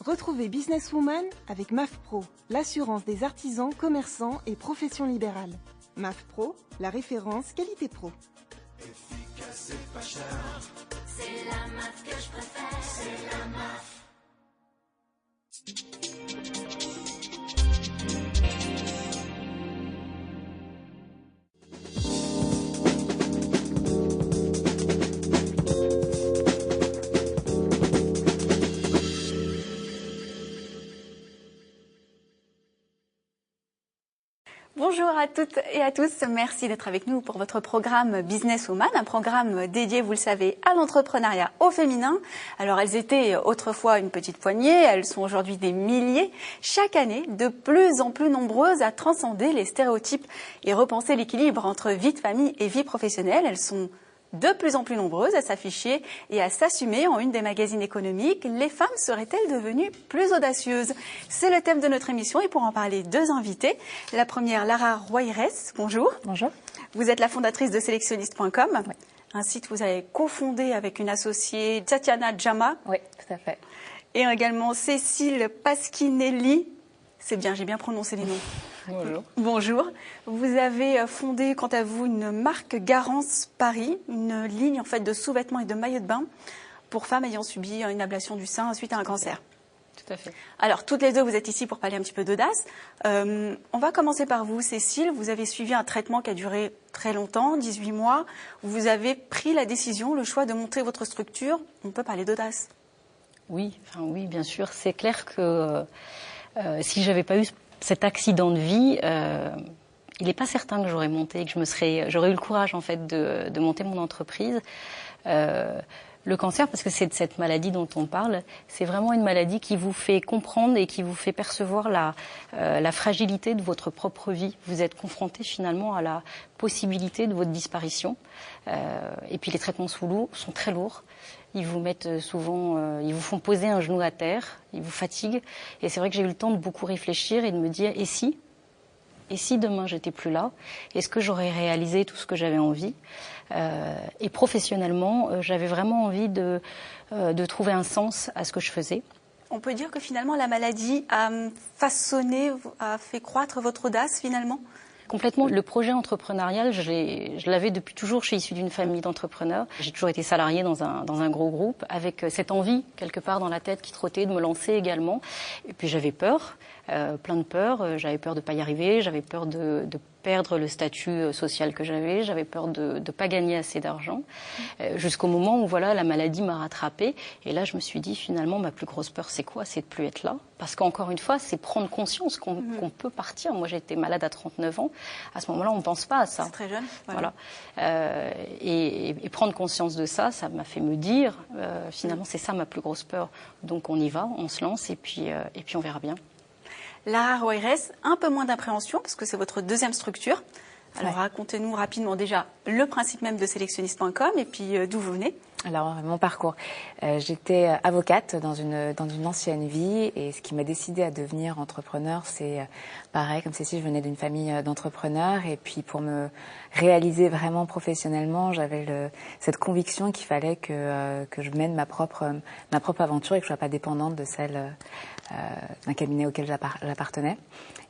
Retrouvez Businesswoman avec MAF Pro, l'assurance des artisans, commerçants et professions libérales. MAF Pro, la référence qualité pro. Efficace et pas cher. C'est la MAF que je préfère. C'est la MAF. Bonjour à toutes et à tous, merci d'être avec nous pour votre programme Businesswoman, un programme dédié, vous le savez, à l'entrepreneuriat au féminin. Alors elles étaient autrefois une petite poignée, elles sont aujourd'hui des milliers, chaque année de plus en plus nombreuses à transcender les stéréotypes et repenser l'équilibre entre vie de famille et vie professionnelle. Elles sont de plus en plus nombreuses à s'afficher et à s'assumer en une des magazines économiques. Les femmes seraient-elles devenues plus audacieuses? C'est le thème de notre émission et pour en parler, deux invités. La première, Lara Roires, bonjour. Bonjour. Vous êtes la fondatrice de sélectionniste.com, oui. Un site que vous avez cofondé avec une associée, Tatiana Djama. Oui, tout à fait. Et également Cécile Pasquinelli. C'est bien, j'ai bien prononcé les noms. Bonjour. Bonjour. Vous avez fondé, quant à vous, une marque Garance Paris, une ligne en fait de sous-vêtements et de maillots de bain pour femmes ayant subi une ablation du sein suite à un cancer. Tout à fait. Alors, toutes les deux, vous êtes ici pour parler un petit peu d'audace. On va commencer par vous, Cécile. Vous avez suivi un traitement qui a duré très longtemps, 18 mois. Vous avez pris la décision, le choix de monter votre structure. On peut parler d'audace. Oui, bien sûr. C'est clair que si j'avais pas eu cet accident de vie, il n'est pas certain que j'aurais monté, que j'aurais eu le courage en fait de monter mon entreprise. Le cancer, parce que c'est de cette maladie dont on parle, c'est vraiment une maladie qui vous fait comprendre et qui vous fait percevoir la fragilité de votre propre vie. Vous êtes confronté finalement à la possibilité de votre disparition. Et puis les traitements sous l'eau sont très lourds. Ils vous mettent souvent, ils vous font poser un genou à terre, ils vous fatiguent. Et c'est vrai que j'ai eu le temps de beaucoup réfléchir et de me dire, et si demain j'étais plus là, est-ce que j'aurais réalisé tout ce que j'avais envie? Et professionnellement, j'avais vraiment envie de trouver un sens à ce que je faisais. On peut dire que finalement la maladie a façonné, a fait croître votre audace finalement? Complètement. Le projet entrepreneurial, je l'avais depuis toujours. Je suis issue d'une famille d'entrepreneurs. J'ai toujours été salariée dans un gros groupe, avec cette envie quelque part dans la tête qui trottait de me lancer également. Et puis j'avais peur, plein de peurs. J'avais peur de pas y arriver. J'avais peur de perdre le statut social que j'avais. J'avais peur de pas gagner assez d'argent. Jusqu'au moment où voilà, la maladie m'a rattrapée. Et là, je me suis dit finalement, ma plus grosse peur, c'est quoi? C'est de plus être là. Parce qu'encore une fois, c'est prendre conscience qu'on peut partir. Moi, j'ai été malade à 39 ans. À ce moment-là, on ne pense pas à ça. C'est très jeune. Voilà. Et prendre conscience de ça, ça m'a fait me dire, finalement, c'est ça ma plus grosse peur. Donc, on y va, on se lance et puis on verra bien. Lara Roires, un peu moins d'appréhension parce que c'est votre deuxième structure. Alors, racontez-nous rapidement déjà le principe même de sélectionniste.com et puis d'où vous venez. Alors, mon parcours. J'étais avocate dans une ancienne vie et ce qui m'a décidé à devenir entrepreneur, c'est pareil, comme Cécile, je venais d'une famille d'entrepreneurs et puis pour me réaliser vraiment professionnellement, j'avais cette conviction qu'il fallait que je mène ma propre aventure et que je sois pas dépendante de celle d'un cabinet auquel j'appartenais.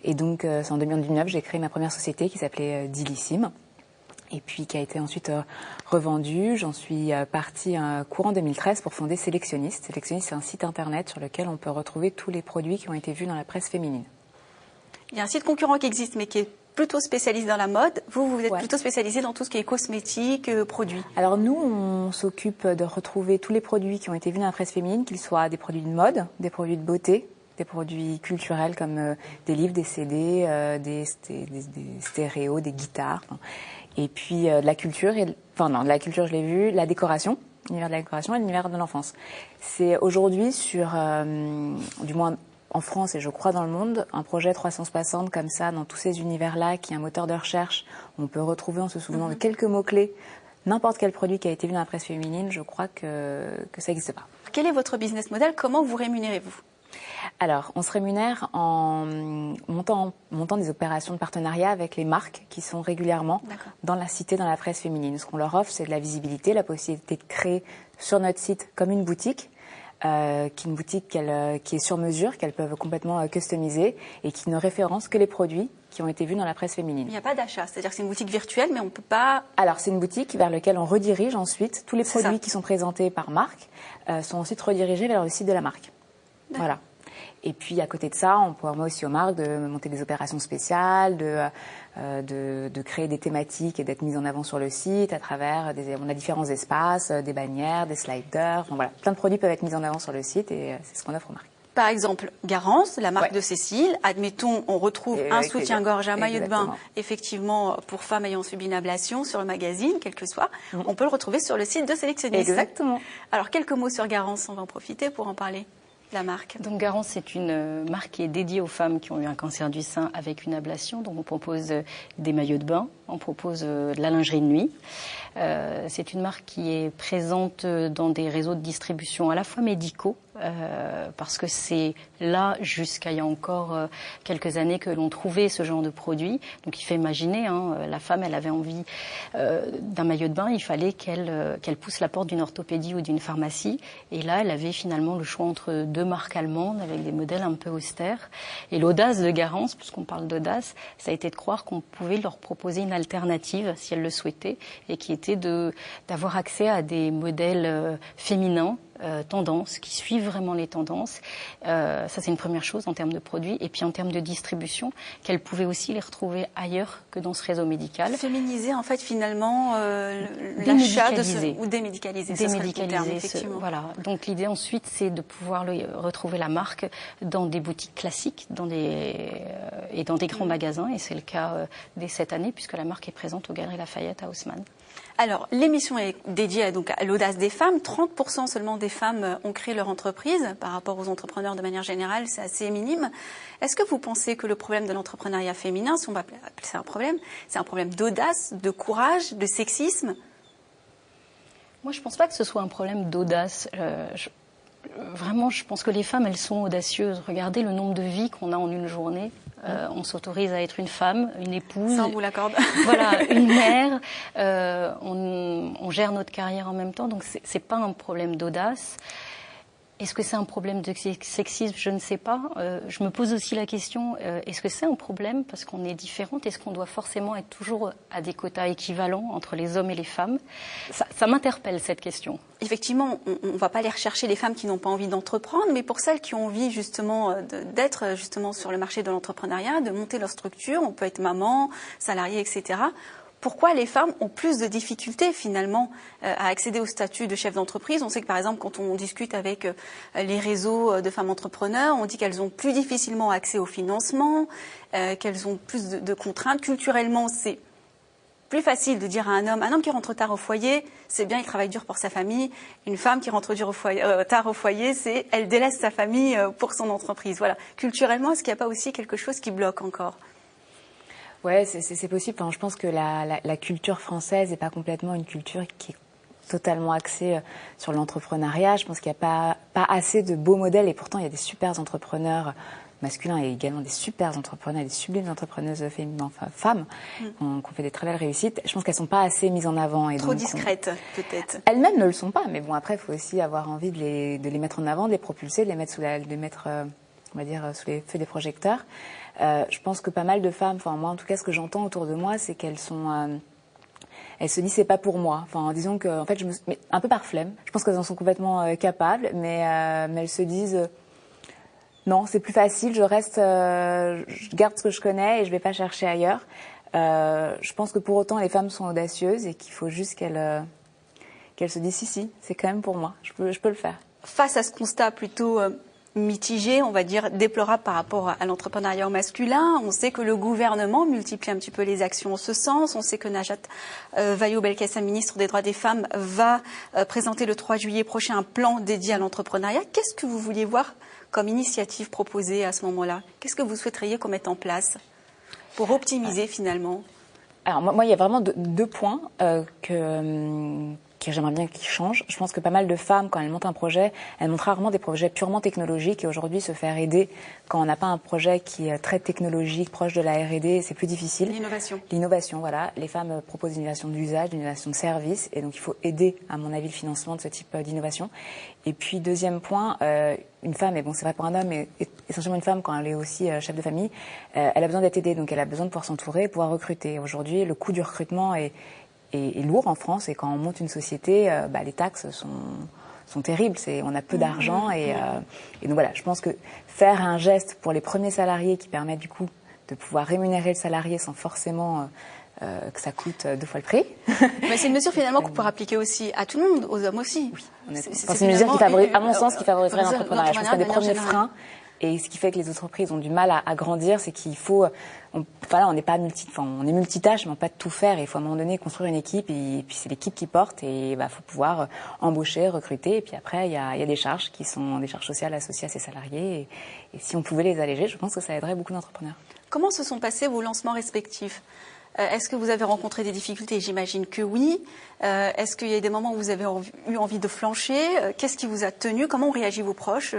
Et donc, c'est en 2019, j'ai créé ma première société qui s'appelait Dilissime. Et puis qui a été ensuite revendue. J'en suis partie courant 2013 pour fonder Sélectionniste. Sélectionniste, c'est un site internet sur lequel on peut retrouver tous les produits qui ont été vus dans la presse féminine. Il y a un site concurrent qui existe, mais qui est plutôt spécialisé dans la mode. Vous êtes plutôt spécialisé dans tout ce qui est cosmétique, produits. Alors nous, on s'occupe de retrouver tous les produits qui ont été vus dans la presse féminine, qu'ils soient des produits de mode, des produits de beauté, des produits culturels comme des livres, des CD, des stéréos, des guitares. Et puis de la culture, de la culture je l'ai vu, la décoration, l'univers de la décoration et l'univers de l'enfance. C'est aujourd'hui du moins en France et je crois dans le monde, un projet 360 comme ça, dans tous ces univers-là, qui est un moteur de recherche, où on peut retrouver en se souvenant de quelques mots-clés, n'importe quel produit qui a été vu dans la presse féminine, je crois que ça n'existe pas. Quel est votre business model? Comment vous rémunérez-vous? Alors, on se rémunère en montant des opérations de partenariat avec les marques qui sont régulièrement dans la cité, dans la presse féminine. Ce qu'on leur offre, c'est de la visibilité, la possibilité de créer sur notre site comme une boutique, qui est une boutique qui est sur mesure, qu'elles peuvent complètement customiser et qui ne référence que les produits qui ont été vus dans la presse féminine. Il n'y a pas d'achat, c'est-à-dire que c'est une boutique virtuelle, mais on ne peut pas... Alors, c'est une boutique vers laquelle on redirige ensuite tous les produits qui sont présentés par marque, sont ensuite redirigés vers le site de la marque. Voilà. Et puis, à côté de ça, on permet aussi aux marques de monter des opérations spéciales, de créer des thématiques et d'être mises en avant sur le site à travers on a différents espaces, des bannières, des sliders, enfin, voilà. Plein de produits peuvent être mis en avant sur le site et c'est ce qu'on offre aux marques. Par exemple, Garance, la marque de Cécile. Admettons, on retrouve un soutien-gorge, un maillot de bain, effectivement, pour femmes ayant subi une ablation sur le magazine, quel que soit. On peut le retrouver sur le site de Sélectionniste. Exactement. Alors, quelques mots sur Garance, on va en profiter pour en parler. La marque. Donc Garance, c'est une marque qui est dédiée aux femmes qui ont eu un cancer du sein avec une ablation. Donc on propose des maillots de bain, on propose de la lingerie de nuit. C'est une marque qui est présente dans des réseaux de distribution à la fois médicaux, parce que c'est là, jusqu'à il y a encore quelques années, que l'on trouvait ce genre de produit. Donc il faut imaginer, la femme, elle avait envie d'un maillot de bain, il fallait qu'elle pousse la porte d'une orthopédie ou d'une pharmacie. Et là, elle avait finalement le choix entre deux marques allemandes avec des modèles un peu austères. Et l'audace de Garance, puisqu'on parle d'audace, ça a été de croire qu'on pouvait leur proposer une alternative, si elles le souhaitaient, et qui était d'avoir accès à des modèles féminins, tendances, qui suivent vraiment les tendances. Ça, c'est une première chose en termes de produits. Et puis en termes de distribution, qu'elles pouvaient aussi les retrouver ailleurs que dans ce réseau médical. Féminiser, en fait, finalement, l'achat ou démédicaliser. Démédicaliser, effectivement. Voilà. Donc l'idée ensuite, c'est de pouvoir retrouver la marque dans des boutiques classiques, et dans des grands magasins. Et c'est le cas dès cette année, puisque la marque est présente aux Galeries Lafayette à Haussmann. Alors, l'émission est dédiée à l'audace des femmes. 30% seulement des femmes ont créé leur entreprise. Par rapport aux entrepreneurs de manière générale, c'est assez minime. Est-ce que vous pensez que le problème de l'entrepreneuriat féminin, si on va appeler ça un problème, c'est un problème d'audace, de courage, de sexisme ? Moi, je ne pense pas que ce soit un problème d'audace. Vraiment, je pense que les femmes, elles sont audacieuses. Regardez le nombre de vies qu'on a en une journée. On s'autorise à être une femme, une épouse. Ça, on vous l'accorde. Voilà, une mère. On gère notre carrière en même temps. Donc, c'est pas un problème d'audace. Est-ce que c'est un problème de sexisme? Je ne sais pas. Je me pose aussi la question, est-ce que c'est un problème parce qu'on est différente? Est-ce qu'on doit forcément être toujours à des quotas équivalents entre les hommes et les femmes? Ça m'interpelle, cette question. Effectivement, on ne va pas aller rechercher les femmes qui n'ont pas envie d'entreprendre, mais pour celles qui ont envie justement d'être justement sur le marché de l'entrepreneuriat, de monter leur structure, on peut être maman, salarié, etc. Pourquoi les femmes ont plus de difficultés finalement à accéder au statut de chef d'entreprise? On sait que par exemple quand on discute avec les réseaux de femmes entrepreneurs, on dit qu'elles ont plus difficilement accès au financement, qu'elles ont plus de contraintes. Culturellement, c'est plus facile de dire à un homme qui rentre tard au foyer, c'est bien, il travaille dur pour sa famille. Une femme qui rentre tard au foyer, c'est elle délaisse sa famille pour son entreprise. Voilà. Culturellement, est-ce qu'il n'y a pas aussi quelque chose qui bloque encore? Ouais, c'est possible. Enfin, je pense que la culture française n'est pas complètement une culture qui est totalement axée sur l'entrepreneuriat. Je pense qu'il n'y a pas assez de beaux modèles et pourtant il y a des super entrepreneurs masculins et également des super entrepreneurs, des sublimes entrepreneuses féminines, femmes qui ont fait des très belles réussites. Je pense qu'elles ne sont pas assez mises en avant. Et trop discrètes, peut-être. Elles-mêmes ne le sont pas, mais bon, après, il faut aussi avoir envie de les mettre en avant, de les propulser, de les mettre sous les feux des projecteurs. Je pense que pas mal de femmes, enfin moi en tout cas ce que j'entends autour de moi, c'est qu'elles sont, elles se disent c'est pas pour moi. Enfin disons que en fait mais un peu par flemme. Je pense qu'elles en sont complètement capables, mais elles se disent non c'est plus facile, je garde ce que je connais et je vais pas chercher ailleurs. Je pense que pour autant les femmes sont audacieuses et qu'il faut juste qu'elles se disent si c'est quand même pour moi, je peux le faire. Face à ce constat plutôt mitigé, on va dire déplorable par rapport à l'entrepreneuriat masculin. On sait que le gouvernement multiplie un petit peu les actions en ce sens. On sait que Najat Vallaud-Belkacem, ministre des Droits des Femmes, va présenter le 3 juillet prochain un plan dédié à l'entrepreneuriat. Qu'est-ce que vous vouliez voir comme initiative proposée à ce moment-là? Qu'est-ce que vous souhaiteriez qu'on mette en place pour optimiser finalement? Alors moi, il y a vraiment deux points que j'aimerais bien qu'ils changent. Je pense que pas mal de femmes, quand elles montent un projet, elles montent rarement des projets purement technologiques. Et aujourd'hui, se faire aider quand on n'a pas un projet qui est très technologique, proche de la R&D, c'est plus difficile. L'innovation, voilà. Les femmes proposent une innovation d'usage, une innovation de service. Et donc, il faut aider, à mon avis, le financement de ce type d'innovation. Et puis, deuxième point, une femme, et bon, c'est vrai pour un homme, mais essentiellement une femme, quand elle est aussi chef de famille, elle a besoin d'être aidée. Donc, elle a besoin de pouvoir s'entourer, pouvoir recruter. Aujourd'hui, le coût du recrutement est lourd en France, et quand on monte une société, les taxes sont terribles. On a peu d'argent, et donc voilà, je pense que faire un geste pour les premiers salariés qui permet du coup de pouvoir rémunérer le salarié sans forcément que ça coûte 2 fois le prix. Mais c'est une mesure finalement qu'on pourrait appliquer aussi à tout le monde, aux hommes aussi. Oui, c'est une mesure qui favorise, à mon sens, qui favoriserait l'entrepreneuriat. Je pense qu'il y a des premiers freins. Et ce qui fait que les entreprises ont du mal à grandir, c'est qu'il faut, on n'est pas on est multitâche, mais on peut pas tout faire. Et il faut à un moment donné construire une équipe, et puis c'est l'équipe qui porte, et faut pouvoir embaucher, recruter. Et puis après, il y a des charges qui sont des charges sociales associées à ces salariés. Et si on pouvait les alléger, je pense que ça aiderait beaucoup d'entrepreneurs. Comment se sont passés vos lancements respectifs ? Est-ce que vous avez rencontré des difficultés ? J'imagine que oui. Est-ce qu'il y a des moments où vous avez eu envie de flancher ? Qu'est-ce qui vous a tenu ? Comment ont réagi vos proches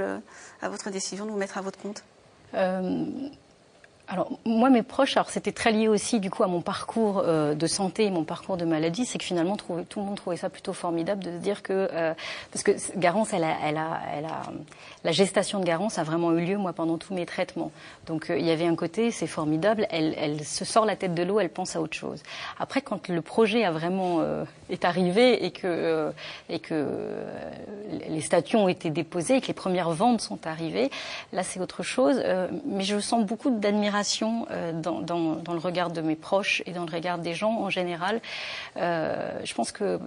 à votre décision de vous mettre à votre compte ? Alors, moi, mes proches, c'était très lié aussi, du coup, à mon parcours de santé et mon parcours de maladie. C'est que finalement, tout le monde trouvait ça plutôt formidable de se dire que, parce que Garance, la gestation de Garance a vraiment eu lieu, moi, pendant tous mes traitements. Donc, il y avait un côté, c'est formidable, elle se sort la tête de l'eau, elle pense à autre chose. Après, quand le projet a vraiment est arrivé et que les statuts ont été déposés et que les premières ventes sont arrivées, là, c'est autre chose. Mais je sens beaucoup d'admiration dans le regard de mes proches et dans le regard des gens en général. Je pense que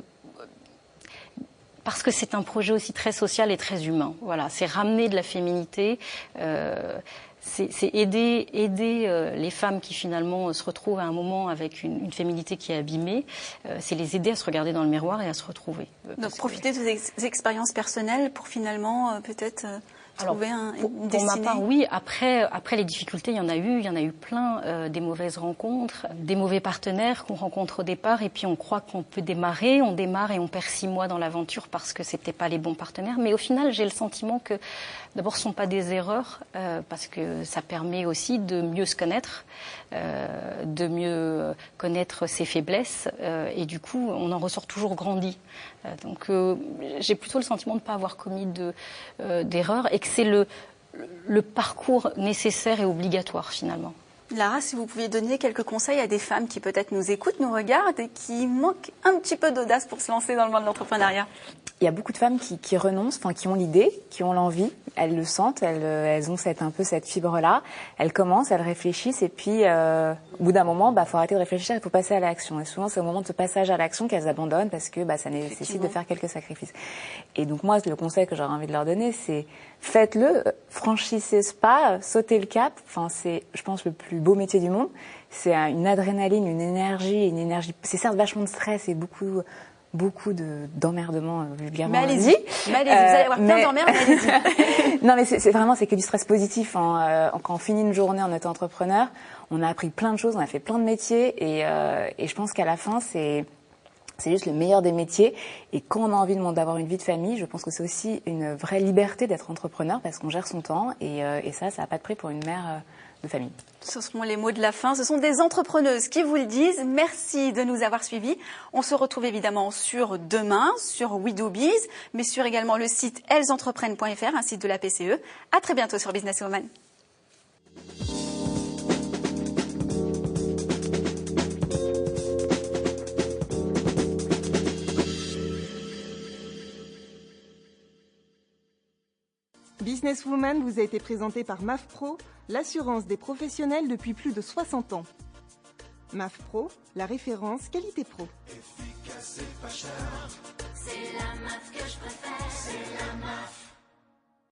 parce que c'est un projet aussi très social et très humain. Voilà, c'est ramener de la féminité, c'est aider les femmes qui finalement se retrouvent à un moment avec une féminité qui est abîmée. C'est les aider à se regarder dans le miroir et à se retrouver. Donc profiter de vos expériences personnelles pour finalement peut-être trouver une destinée. Pour ma part, oui. Après les difficultés, il y en a eu plein, des mauvaises rencontres, des mauvais partenaires qu'on rencontre au départ, et puis on croit qu'on peut démarrer, on démarre et on perd 6 mois dans l'aventure parce que c'était pas les bons partenaires. Mais au final, j'ai le sentiment que d'abord, ce sont pas des erreurs, parce que ça permet aussi de mieux se connaître, de mieux connaître ses faiblesses, et du coup, on en ressort toujours grandi. Donc, j'ai plutôt le sentiment de ne pas avoir commis d'erreurs, et que c'est le parcours nécessaire et obligatoire finalement. Lara, si vous pouviez donner quelques conseils à des femmes qui peut-être nous écoutent, nous regardent et qui manquent un petit peu d'audace pour se lancer dans le monde de l'entrepreneuriat. Il y a beaucoup de femmes qui renoncent, qui ont l'idée, qui ont l'envie, elles le sentent, elles ont cette fibre-là, elles commencent, elles réfléchissent, et puis au bout d'un moment, faut arrêter de réfléchir, il faut passer à l'action. Et souvent, c'est au moment de ce passage à l'action qu'elles abandonnent parce que ça nécessite de faire quelques sacrifices. Et donc moi, le conseil que j'aurais envie de leur donner, c'est faites-le, franchissez ce pas, sautez le cap. C'est, je pense, le plus beau métier du monde. C'est une adrénaline, une énergie. C'est certes vachement de stress et beaucoup d'emmerdements vulgairement. Mais allez-y, vous allez avoir plein d'emmerdes, allez-y. Non, mais c'est que du stress positif. Quand on finit une journée en étant entrepreneur, on a appris plein de choses, on a fait plein de métiers, et je pense qu'à la fin, c'est juste le meilleur des métiers. Et quand on a envie d'avoir une vie de famille, je pense que c'est aussi une vraie liberté d'être entrepreneur parce qu'on gère son temps, et ça n'a pas de prix pour une mère de famille. Ce seront les mots de la fin. Ce sont des entrepreneuses qui vous le disent. Merci de nous avoir suivis. On se retrouve évidemment sur Demain, sur We Do Biz, mais sur également le site ellesentreprenent.fr, un site de la PCE. À très bientôt sur Business Woman. Business Woman vous a été présenté par MAF Pro, l'assurance des professionnels depuis plus de 60 ans. MAF Pro, la référence qualité pro. Efficace et pas cher. C'est la MAF que je préfère. C'est la MAF.